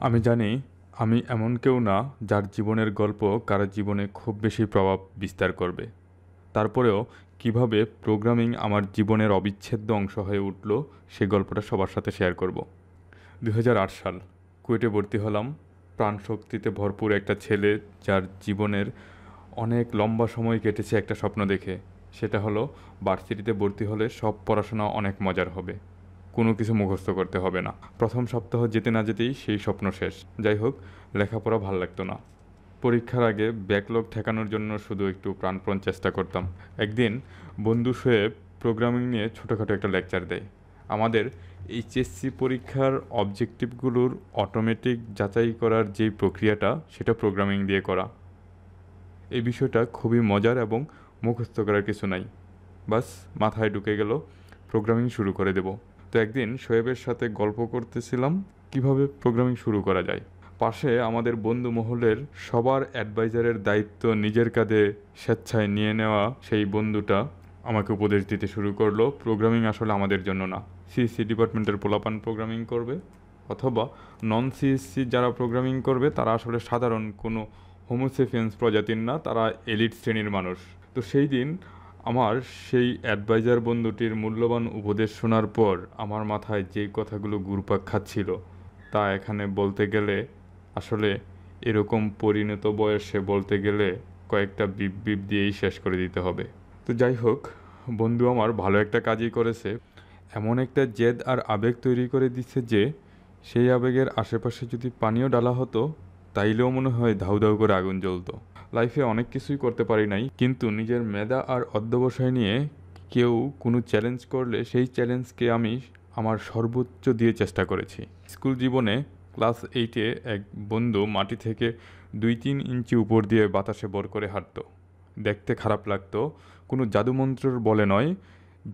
আমি জানি আমি এমন কেউ না যার জীবনের গল্প কারো জীবনে খুব বেশি প্রভাব বিস্তার করবে। তারপরেও কিভাবে প্রোগ্রামিং আমার জীবনের অবিচ্ছেদ্য অংশ হয়ে উঠল সেই গল্পটা সবার সাথে শেয়ার করব। 2008 সাল, কুয়েটে ভর্তি হলাম। প্রাণশক্তিতে ভরপুর একটা ছেলে, যার জীবনের অনেক লম্বা সময় কেটেছে একটা স্বপ্ন দেখে। সেটা হলো ভার্সিটিতে ভর্তি হলে সব পড়াশোনা অনেক মজার হবে, কোনো কিছু মুখস্থ করতে হবে না। প্রথম সপ্তাহ যেতে না যেতেই সেই স্বপ্ন শেষ। যাই হোক, লেখাপড়া ভাল লাগতো না। পরীক্ষার আগে ব্যাকলগ ঠেকানোর জন্য শুধু একটু প্রাণপণ চেষ্টা করতাম। একদিন বন্ধু শোয়েব প্রোগ্রামিং নিয়ে ছোটোখাটো একটা লেকচার দেয়। আমাদের এইচএসসি পরীক্ষার অবজেক্টিভগুলোর অটোমেটিক যাচাই করার যেই প্রক্রিয়াটা, সেটা প্রোগ্রামিং দিয়ে করা। এই বিষয়টা খুবই মজার এবং মুখস্থ করার কিছু নাই। বাস মাথায় ঢুকে গেল, প্রোগ্রামিং শুরু করে দেব। তো একদিন শোয়েবের সাথে গল্প করতেছিলাম কিভাবে প্রোগ্রামিং শুরু করা যায়। পাশে আমাদের বন্ধু মহলের সবার অ্যাডভাইজারের দায়িত্ব নিজের কাঁধে স্বেচ্ছায় নিয়ে নেওয়া সেই বন্ধুটা আমাকে উপদেশ দিতে শুরু করলো, প্রোগ্রামিং আসলে আমাদের জন্য না। সিএসসি ডিপার্টমেন্টের পোলাপান প্রোগ্রামিং করবে, অথবা নন সিএসসি যারা প্রোগ্রামিং করবে তারা আসলে সাধারণ কোনো হোমোসেফিয়েন্স প্রজাতির না, তারা এলিট শ্রেণীর মানুষ। তো সেই দিন আমার সেই অ্যাডভাইজার বন্ধুটির মূল্যবান উপদেশ শোনার পর আমার মাথায় যেই কথাগুলো ঘুরপাক খাচ্ছিল, তা এখানে বলতে গেলে আসলে এরকম পরিণত বয়সে বলতে গেলে কয়েকটা বিপ বিপ দিয়েই শেষ করে দিতে হবে। তো যাই হোক, বন্ধু আমার ভালো একটা কাজই করেছে। এমন একটা জেদ আর আবেগ তৈরি করে দিচ্ছে যে সেই আবেগের আশেপাশে যদি পানিও ডালা হতো, তাইলেও মনে হয় ধাউ ধাউ করে আগুন জ্বলতো। লাইফে অনেক কিছুই করতে পারি নাই, কিন্তু নিজের মেধা আর অধ্যবসায় নিয়ে কেউ কোনো চ্যালেঞ্জ করলে সেই চ্যালেঞ্জকে আমি আমার সর্বোচ্চ দিয়ে চেষ্টা করেছি। স্কুল জীবনে ক্লাস 8-এ এক বন্ধু মাটি থেকে 2-3 ইঞ্চি উপর দিয়ে বাতাসে ভর করে হাঁটতো। দেখতে খারাপ লাগতো, কোনো জাদুমন্ত্রের বলে নয়।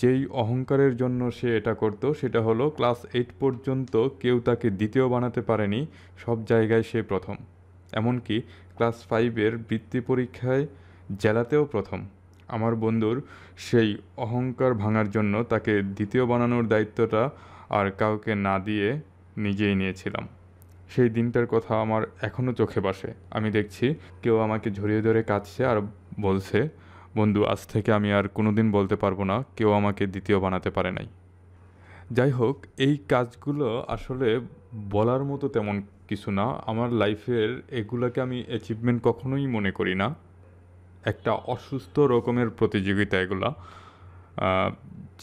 যেই অহংকারের জন্য সে এটা করতো সেটা হলো ক্লাস 8 পর্যন্ত কেউ তাকে দ্বিতীয় বানাতে পারেনি, সব জায়গায় সে প্রথম। এমনকি ক্লাস 5-এর বৃত্তি পরীক্ষায় জেলাতেও প্রথম। আমার বন্ধুর সেই অহংকার ভাঙার জন্য তাকে দ্বিতীয় বানানোর দায়িত্বটা আর কাউকে না দিয়ে নিজেই নিয়েছিলাম। সেই দিনটার কথা আমার এখনও চোখে ভাসে। আমি দেখছি কেউ আমাকে জড়িয়ে ধরে কাঁদছে আর বলছে, বন্ধু, আজ থেকে আমি আর কোনোদিন বলতে পারবো না কেউ আমাকে দ্বিতীয় বানাতে পারে নাই। যাই হোক, এই কাজগুলো আসলে বলার মতো তেমন কিছু না। আমার লাইফের এগুলোকে আমি অ্যাচিভমেন্ট কখনোই মনে করি না। একটা অসুস্থ রকমের প্রতিযোগিতা এগুলা। আহ,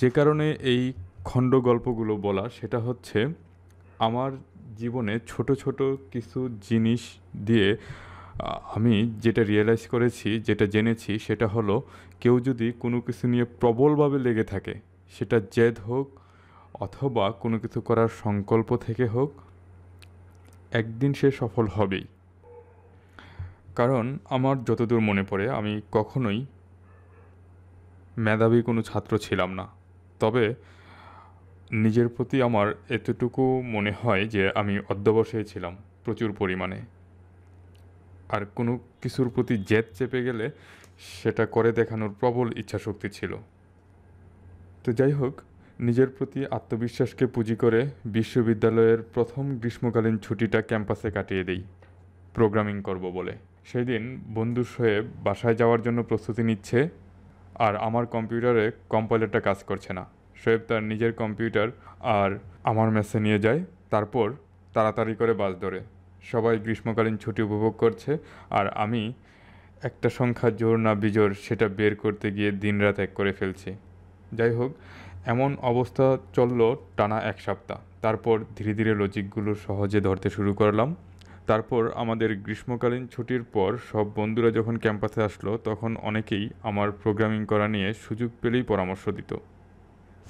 যে কারণে এই খণ্ড গল্পগুলো বলা, সেটা হচ্ছে আমার জীবনে ছোট ছোট কিছু জিনিস দিয়ে আমি যেটা রিয়েলাইজ করেছি, যেটা জেনেছি, সেটা হলো কেউ যদি কোনো কিছু নিয়ে প্রবলভাবে লেগে থাকে, সেটা জেদ হোক অথবা কোনো কিছু করার সংকল্প থেকে হোক, একদিন সে সফল হবেই। কারণ আমার যতদূর মনে পড়ে আমি কখনোই মেধাবী কোনো ছাত্র ছিলাম না। তবে নিজের প্রতি আমার এতটুকু মনে হয় যে আমি অধ্যবসায়ী ছিলাম প্রচুর পরিমাণে। আর কোনো কিছুর প্রতি জেদ চেপে গেলে সেটা করে দেখানোর প্রবল ইচ্ছাশক্তি ছিল। তো যাই হোক, নিজের প্রতি আত্মবিশ্বাসকে পুঁজি করে বিশ্ববিদ্যালয়ের প্রথম গ্রীষ্মকালীন ছুটিটা ক্যাম্পাসে কাটিয়ে দেই প্রোগ্রামিং করব বলে। সেই দিন বন্ধু শোয়েব বাসায় যাওয়ার জন্য প্রস্তুতি নিচ্ছে, আর আমার কম্পিউটারে কম্পাইলারটা কাজ করছে না। শোয়েব তার নিজের কম্পিউটার আর আমার মেসে নিয়ে যায়। তারপর তাড়াতাড়ি করে বাস ধরে। সবাই গ্রীষ্মকালীন ছুটি উপভোগ করছে, আর আমি একটা সংখ্যা জোর না বিজোড় সেটা বের করতে গিয়ে দিনরাত এক করে ফেলছি। যাই হোক, এমন অবস্থা চলল টানা 1 সপ্তাহ। তারপর ধীরে ধীরে লজিকগুলো সহজে ধরতে শুরু করলাম। তারপর আমাদের গ্রীষ্মকালীন ছুটির পর সব বন্ধুরা যখন ক্যাম্পাসে আসলো, তখন অনেকেই আমার প্রোগ্রামিং করা নিয়ে সুযোগ পেলেই পরামর্শ দিত।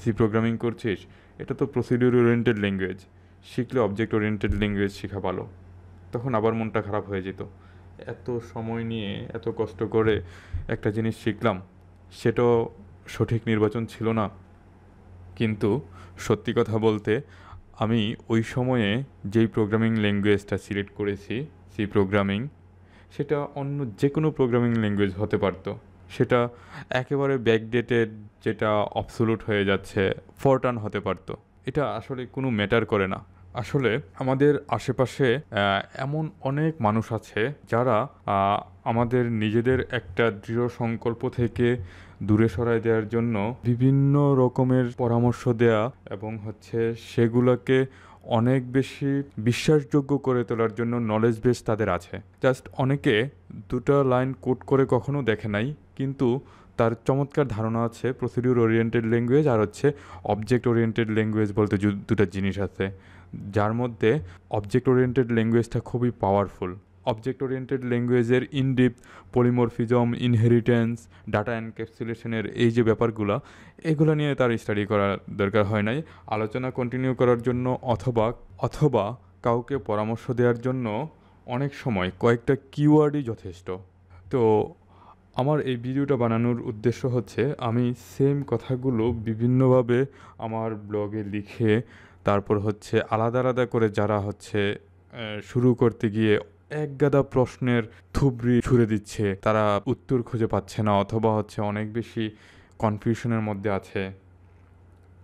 সি প্রোগ্রামিং করছিস, এটা তো প্রসিডিউর ওরিয়েন্টেড ল্যাঙ্গুয়েজ, শিখলে অবজেক্ট ওরিয়েন্টেড ল্যাঙ্গুয়েজ শেখা ভালো। তখন আবার মনটা খারাপ হয়ে যেত। এত সময় নিয়ে এত কষ্ট করে একটা জিনিস শিখলাম, সেটাও সঠিক নির্বাচন ছিল না। কিন্তু সত্যি কথা বলতে, আমি ওই সময়ে যেই প্রোগ্রামিং ল্যাঙ্গুয়েজটা সিলেক্ট করেছি, সি প্রোগ্রামিং, সেটা অন্য যে কোনো প্রোগ্রামিং ল্যাঙ্গুয়েজ হতে পারতো। সেটা একেবারে ব্যাকডেটেড, যেটা অবসোলুট হয়ে যাচ্ছে, ফরটার্ন হতে পারতো। এটা আসলে কোনো ম্যাটার করে না। আসলে আমাদের আশেপাশে এমন অনেক মানুষ আছে যারা আমাদের নিজেদের একটা দৃঢ় সংকল্প থেকে দূরে সরায় দেওয়ার জন্য বিভিন্ন রকমের পরামর্শ দেয়া এবং সেগুলোকে অনেক বেশি বিশ্বাসযোগ্য করে তোলার জন্য নলেজ বেস তাদের আছে। জাস্ট অনেকে দুটো লাইন কোট করে কখনো দেখে নাই, কিন্তু তার চমৎকার ধারণা আছে প্রসিডিউর ওরিয়েন্টেড ল্যাঙ্গুয়েজ আর অবজেক্ট ওরিয়েন্টেড ল্যাঙ্গুয়েজ বলতে দুটো জিনিস আছে, যার মধ্যে অবজেক্ট ওরিয়েন্টেড ল্যাঙ্গুয়েজটা খুবই পাওয়ারফুল। অবজেক্ট ওরিয়েন্টেড ল্যাঙ্গুয়েজের ইনডিপথ পলিমরফিজম, ইনহেরিটেন্স, ডাটা এনক্যাপসুলেশনের এই যে ব্যাপারগুলো, এগুলো নিয়ে তার স্টাডি করার দরকার হয় নাই। আলোচনা কন্টিনিউ করার জন্য অথবা অথবা কাউকে পরামর্শ দেওয়ার জন্য অনেক সময় কয়েকটা কিওয়ার্ডই যথেষ্ট। তো আমার এই ভিডিওটা বানানোর উদ্দেশ্য হচ্ছে আমি সেম কথাগুলো বিভিন্নভাবে আমার ব্লগে লিখে তারপর আলাদা আলাদা করে যারা শুরু করতে গিয়ে একগাদা প্রশ্নের থুবড়ি ছুঁড়ে দিচ্ছে, তারা উত্তর খুঁজে পাচ্ছে না অথবা অনেক বেশি কনফিউশনের মধ্যে আছে,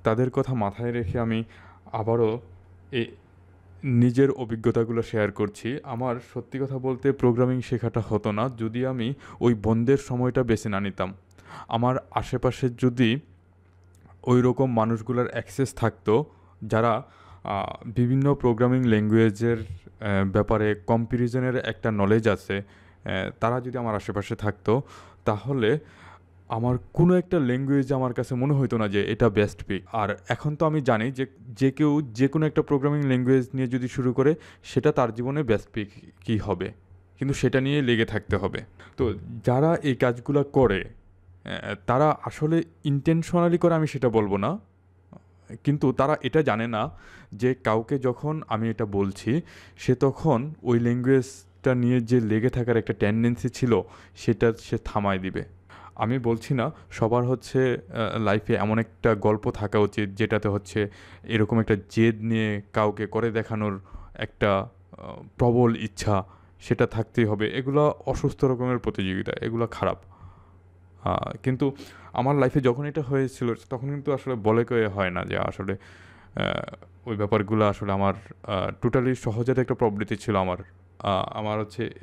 তাদের কথা মাথায় রেখে আমি আবারও এই নিজের অভিজ্ঞতাগুলো শেয়ার করছি। আমার সত্যি কথা বলতে প্রোগ্রামিং শেখাটা হতো না যদি আমি ওই বন্ধের সময়টা বেছে না নিতাম। আমার আশেপাশে যদি ওই রকম মানুষগুলোর অ্যাক্সেস থাকতো যারা বিভিন্ন প্রোগ্রামিং ল্যাঙ্গুয়েজের ব্যাপারে কম্প্যারিজনের একটা নলেজ আছে, তারা যদি আমার আশেপাশে থাকতো, তাহলে আমার কোনো একটা ল্যাঙ্গুয়েজ আমার কাছে মনে হতো না যে এটা বেস্ট পিক। আর এখন তো আমি জানি যে যে কেউ যে কোনো একটা প্রোগ্রামিং ল্যাঙ্গুয়েজ নিয়ে যদি শুরু করে, সেটা তার জীবনে বেস্ট পিক কী হবে, কিন্তু সেটা নিয়ে লেগে থাকতে হবে। তো যারা এই কাজগুলো করে তারা আসলে ইন্টেনশনালি করে আমি সেটা বলবো না, কিন্তু তারা এটা জানে না যে কাউকে যখন আমি এটা বলছি, সে তখন ওই ল্যাঙ্গুয়েজটা নিয়ে যে লেগে থাকার একটা টেন্ডেন্সি ছিল সেটা সে থামায় দিবে। আমি বলছি না সবার লাইফে এমন একটা গল্প থাকা উচিত যেটাতে এরকম একটা জেদ নিয়ে কাউকে করে দেখানোর একটা প্রবল ইচ্ছা সেটা থাকতেই হবে। এগুলো অসুস্থ রকমের প্রতিযোগিতা, এগুলো খারাপ। কিন্তু আমার লাইফে যখন এটা হয়েছিল তখন কিন্তু আসলে বলে কয়ে হয় না যে আসলে ওই ব্যাপারগুলো আসলে আমার টোটালি সহজাত একটা প্রবৃত্তি ছিল। আমার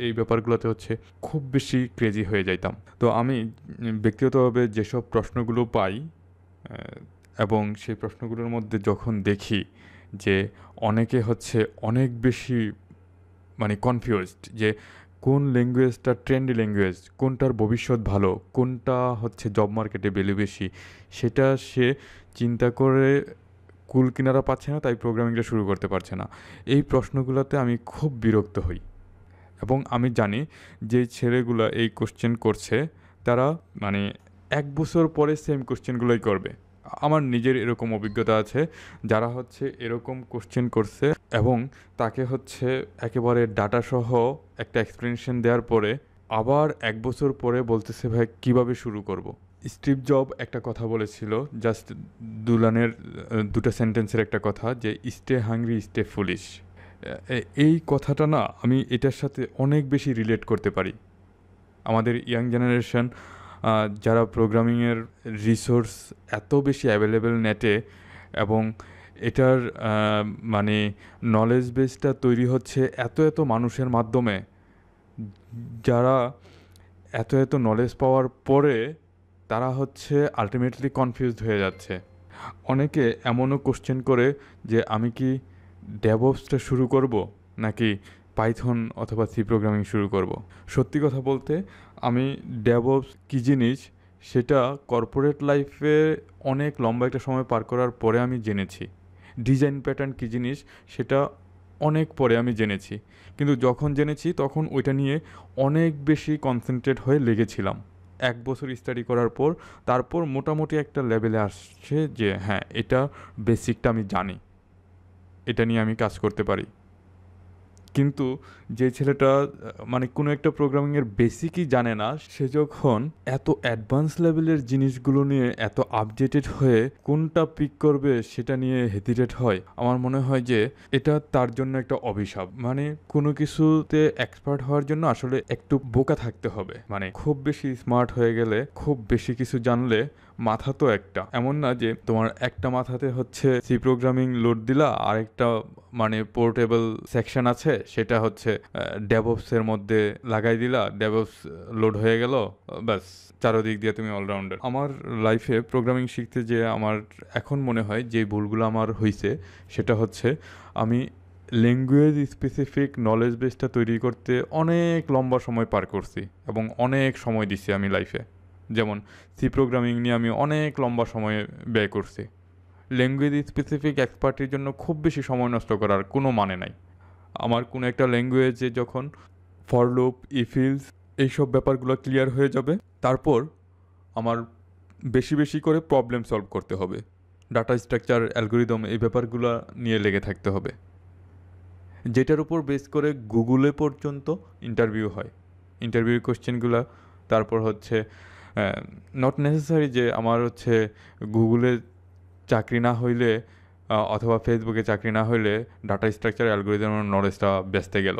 এই ব্যাপারগুলোতে খুব বেশি ক্রেজি হয়ে যাইতাম। তো আমি ব্যক্তিগতভাবে যেসব প্রশ্নগুলো পাই এবং সেই প্রশ্নগুলোর মধ্যে যখন দেখি যে অনেকে অনেক বেশি কনফিউজড যে কোন ল্যাঙ্গুয়েজটা ট্রেন্ডি ল্যাঙ্গুয়েজ, কোনটার ভবিষ্যৎ ভালো, কোনটা জব মার্কেটে ভ্যালু বেশি, সেটা সে চিন্তা করে কুল কিনারা পাচ্ছে না, তাই প্রোগ্রামিংটা শুরু করতে পারছে না। এই প্রশ্নগুলোতে আমি খুব বিরক্ত হই এবং আমি জানি যে ছেলেগুলো এই কোশ্চেন করছে তারা 1 বছর পরে সেম কোশ্চেনগুলোই করবে। আমার নিজের এরকম অভিজ্ঞতা আছে যারা এরকম কোশ্চেন করছে এবং তাকে একেবারে ডাটা সহ একটা এক্সপ্লেনেশন দেওয়ার পরে আবার 1 বছর পরে বলতেছে ভাই কিভাবে শুরু করব। স্টিভ জব একটা কথা বলেছিল, জাস্ট দুলানের দুটো সেন্টেন্সের একটা কথা, যে স্টে হাংরি স্টে ফুলিশ। এই কথাটা না আমি এটার সাথে অনেক বেশি রিলেট করতে পারি। আমাদের ইয়াং জেনারেশন যারা প্রোগ্রামিংয়ের রিসোর্স এত বেশি অ্যাভেলেবেল নেটে এবং এটার নলেজ বেসটা তৈরি হচ্ছে এত এত মানুষের মাধ্যমে, যারা এত এত নলেজ পাওয়ার পরে তারা আলটিমেটলি কনফিউজড হয়ে যাচ্ছে। অনেকে এমনও কোশ্চেন করে যে আমি কি ডেভঅপসটা শুরু করব নাকি পাইথন অথবা সি প্রোগ্রামিং শুরু করব। সত্যি কথা বলতে আমি ডেভঅপস কী জিনিস সেটা কর্পোরেট লাইফে অনেক লম্বা একটা সময় পার করার পরে আমি জেনেছি। ডিজাইন প্যাটার্ন কী জিনিস সেটা অনেক পরে আমি জেনেছি, কিন্তু যখন জেনেছি তখন ওইটা নিয়ে অনেক বেশি কনসেন্ট্রেট হয়ে লেগেছিলাম। 1 বছর স্টাডি করার পর তারপর মোটামুটি একটা লেভেলে আসছে যে হ্যাঁ, এটা বেসিকটা আমি জানি, এটা নিয়ে আমি কাজ করতে পারি। কিন্তু যে ছেলেটা কোনো একটা প্রোগ্রামিংয়ের বেসিকই জানে না, সে যখন এত অ্যাডভান্স লেভেলের জিনিসগুলো নিয়ে এত আপডেটেড হয়ে কোনটা পিক করবে সেটা নিয়ে হেজিটেট হয়, আমার মনে হয় যে এটা তার জন্য একটা অভিশাপ। কোনো কিছুতে এক্সপার্ট হওয়ার জন্য আসলে একটু বোকা থাকতে হবে। খুব বেশি স্মার্ট হয়ে গেলে, খুব বেশি কিছু জানলে মাথা তো একটা, এমন না যে তোমার একটা মাথাতে হচ্ছে সি প্রোগ্রামিং লোড দিলা, আরেকটা মানে পোর্টেবল সেকশন আছে সেটা হচ্ছে ডেভঅপস এর মধ্যে লাগাই দিলা, ডেভঅপস লোড হয়ে গেল, ব্যাস চারদিক দিয়ে তুমি অলরাউন্ডার। আমার লাইফে প্রোগ্রামিং শিখতে যে আমার এখন মনে হয় যে ভুলগুলো আমার হয়েছে সেটা হচ্ছে আমি ল্যাঙ্গুয়েজ স্পেসিফিক নলেজ বেসটা তৈরি করতে অনেক লম্বা সময় পার করছি এবং অনেক সময় দিছি আমি লাইফে। যেমন সি প্রোগ্রামিং নিয়ে আমি অনেক লম্বা সময় ব্যয় করছি। ল্যাঙ্গুয়েজ স্পেসিফিক এক্সপার্টের জন্য খুব বেশি সময় নষ্ট করার কোনো মানে নাই। আমার কোনো একটা ল্যাঙ্গুয়েজে যখন ফর লুপ, ইফিলস এইসব ব্যাপারগুলো ক্লিয়ার হয়ে যাবে, তারপর আমার বেশি বেশি করে প্রবলেম সলভ করতে হবে, ডাটা স্ট্রাকচার, অ্যালগোরিদম এই ব্যাপারগুলো নিয়ে লেগে থাকতে হবে, যেটার উপর বেস করে গুগলে পর্যন্ত ইন্টারভিউ হয়। ইন্টারভিউ কোশ্চেনগুলো তারপর হচ্ছে নট নেসেসারি যে আমার হচ্ছে গুগলে চাকরি না হইলে অথবা ফেসবুকে চাকরি না হইলে ডাটা স্ট্রাকচার অ্যালগোরিদমের নলেজটা বেচতে গেল।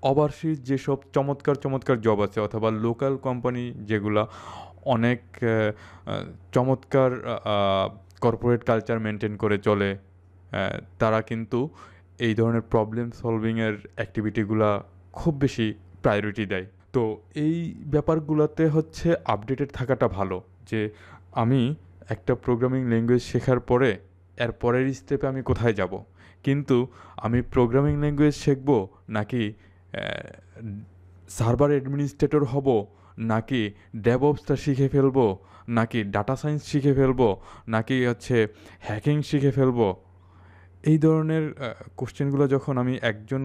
ওভারসিজ যেসব চমৎকার চমৎকার জব আছে অথবা লোকাল কোম্পানি যেগুলা অনেক চমৎকার কর্পোরেট কালচার মেনটেন করে চলে, তারা কিন্তু এই ধরনের প্রবলেম সলভিংয়ের অ্যাক্টিভিটিগুলা খুব বেশি প্রায়োরিটি দেয়। তো এই ব্যাপারগুলোতে হচ্ছে আপডেটেড থাকাটা ভালো, যে আমি একটা প্রোগ্রামিং ল্যাঙ্গুয়েজ শেখার পরে এর পরের স্টেপে আমি কোথায় যাব। কিন্তু আমি প্রোগ্রামিং ল্যাঙ্গুয়েজ শিখব নাকি সার্ভার অ্যাডমিনিস্ট্রেটর হব, নাকি ডেভঅপসটা শিখে ফেলবো, নাকি ডাটা সায়েন্স শিখে ফেলবো, নাকি হচ্ছে হ্যাকিং শিখে ফেলবো, এই ধরনের কোশ্চেনগুলো যখন আমি একজন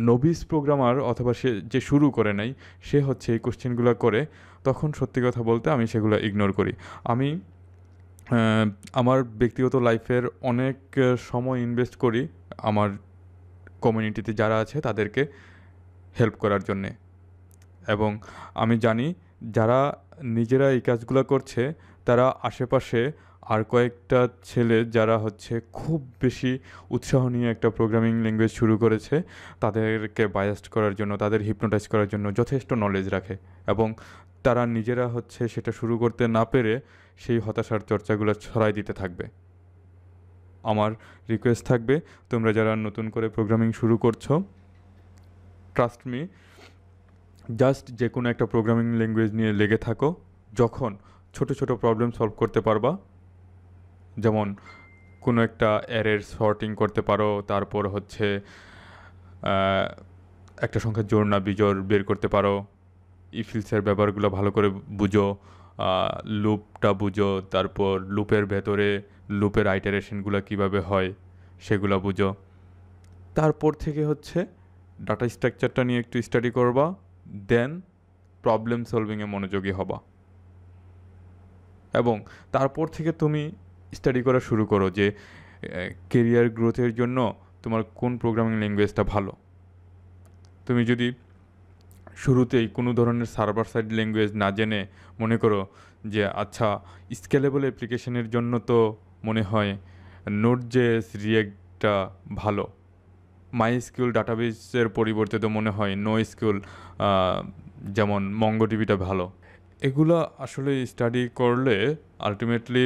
নভিস প্রোগ্রামার অথবা সে যে শুরু করে নাই সে হচ্ছে এই কোশ্চেনগুলো করে, তখন সত্যি কথা বলতে আমি সেগুলো ইগনোর করি। আমি আমার ব্যক্তিগত লাইফের অনেক সময় ইনভেস্ট করি আমার কমিউনিটিতে যারা আছে তাদেরকে হেল্প করার জন্যে, এবং আমি জানি যারা নিজেরা এই কাজগুলো করছে তারা আশেপাশে আর কয়েকটা ছেলে যারা হচ্ছে খুব বেশি উৎসাহ নিয়ে একটা প্রোগ্রামিং ল্যাঙ্গুয়েজ শুরু করেছে তাদেরকে বায়াস্ট করার জন্য, তাদের হিপনোটাইজ করার জন্য যথেষ্ট নলেজ রাখে, এবং তারা নিজেরা হচ্ছে সেটা শুরু করতে না পেরে সেই হতাশার চর্চাগুলো ছড়াই দিতে থাকবে। আমার রিকোয়েস্ট থাকবে, তোমরা যারা নতুন করে প্রোগ্রামিং শুরু করছো, ট্রাস্ট মি, জাস্ট যে কোনো একটা প্রোগ্রামিং ল্যাঙ্গুয়েজ নিয়ে লেগে থাকো। যখন ছোট ছোট প্রবলেম সলভ করতে পারবা, যেমন কোনো একটা অ্যারের সর্টিং করতে পারো, তারপর হচ্ছে একটা সংখ্যার জোড় না বিজোড় বের করতে পারো, ইফিলসের ব্যাপারগুলো ভালো করে বুঝো, লুপটা বুঝো, তারপর লুপের ভেতরে লুপের আইটারেশনগুলো কীভাবে হয় সেগুলো বুঝো, তারপর থেকে হচ্ছে ডাটা স্ট্রাকচারটা নিয়ে একটু স্টাডি করবা, দেন প্রবলেম সলভিংয়ে মনোযোগী হবা, এবং তারপর থেকে তুমি স্টাডি করা শুরু করো যে কেরিয়ার গ্রোথের জন্য তোমার কোন প্রোগ্রামিং ল্যাঙ্গুয়েজটা ভালো। তুমি যদি শুরুতেই কোনো ধরনের সার্ভার সাইড ল্যাঙ্গুয়েজ না জেনে মনে করো যে আচ্ছা স্কেলেবল অ্যাপ্লিকেশনের জন্য তো মনে হয় নোড.জেএস, রিয়েক্টটা ভালো, মাইস্কিউল ডাটাবেসের পরিবর্তে তো মনে হয় নোএসকিউএল যেমন মঙ্গোডিবিটা ভালো, এগুলো আসলে স্টাডি করলে আলটিমেটলি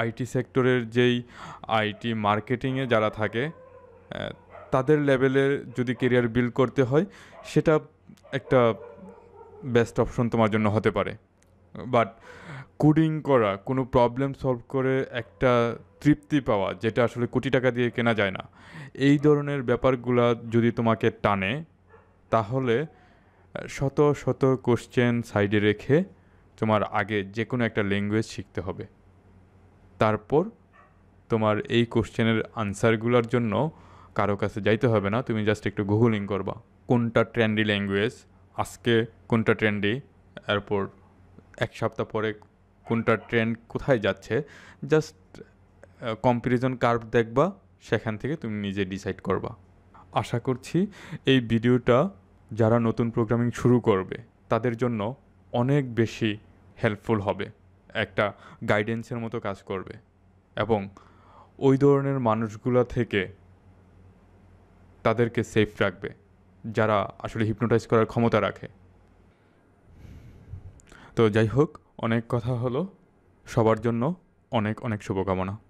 আইটি সেক্টরের যেই আইটি মার্কেটিংয়ে যারা থাকে তাদের লেভেলের যদি কেরিয়ার বিল্ড করতে হয় সেটা একটা বেস্ট অপশন তোমার জন্য হতে পারে। বাট কোডিং করা, কোনো প্রবলেম সলভ করে একটা তৃপ্তি পাওয়া যেটা আসলে কোটি টাকা দিয়ে কেনা যায় না, এই ধরনের ব্যাপারগুলা যদি তোমাকে টানে তাহলে শত শত কোশ্চেন সাইডে রেখে তোমার আগে যে কোনো একটা ল্যাঙ্গুয়েজ শিখতে হবে। তারপর তোমার এই কোশ্চেনের আনসারগুলোর জন্য কারো কাছে যাইতে হবে না, তুমি জাস্ট একটু গুগলিং করবা কোনটা ট্রেন্ডি ল্যাঙ্গুয়েজ, আজকে কোনটা ট্রেন্ডি, এরপর এক সপ্তাহ পরে কোনটা ট্রেন্ড কোথায় যাচ্ছে, জাস্ট কম্প্যারিজন কার্ভ দেখবা, সেখান থেকে তুমি নিজে ডিসাইড করবা। আশা করছি এই ভিডিওটা যারা নতুন প্রোগ্রামিং শুরু করবে তাদের জন্য অনেক বেশি হেল্পফুল হবে, একটা গাইডেন্সের মতো কাজ করবে, এবং ওই ধরনের মানুষগুলো থেকে তাদেরকে সেফ রাখবে যারা আসলে হিপনোটাইজ করার ক্ষমতা রাখে। তো যাই হোক, অনেক কথা হলো। সবার জন্য অনেক অনেক শুভকামনা।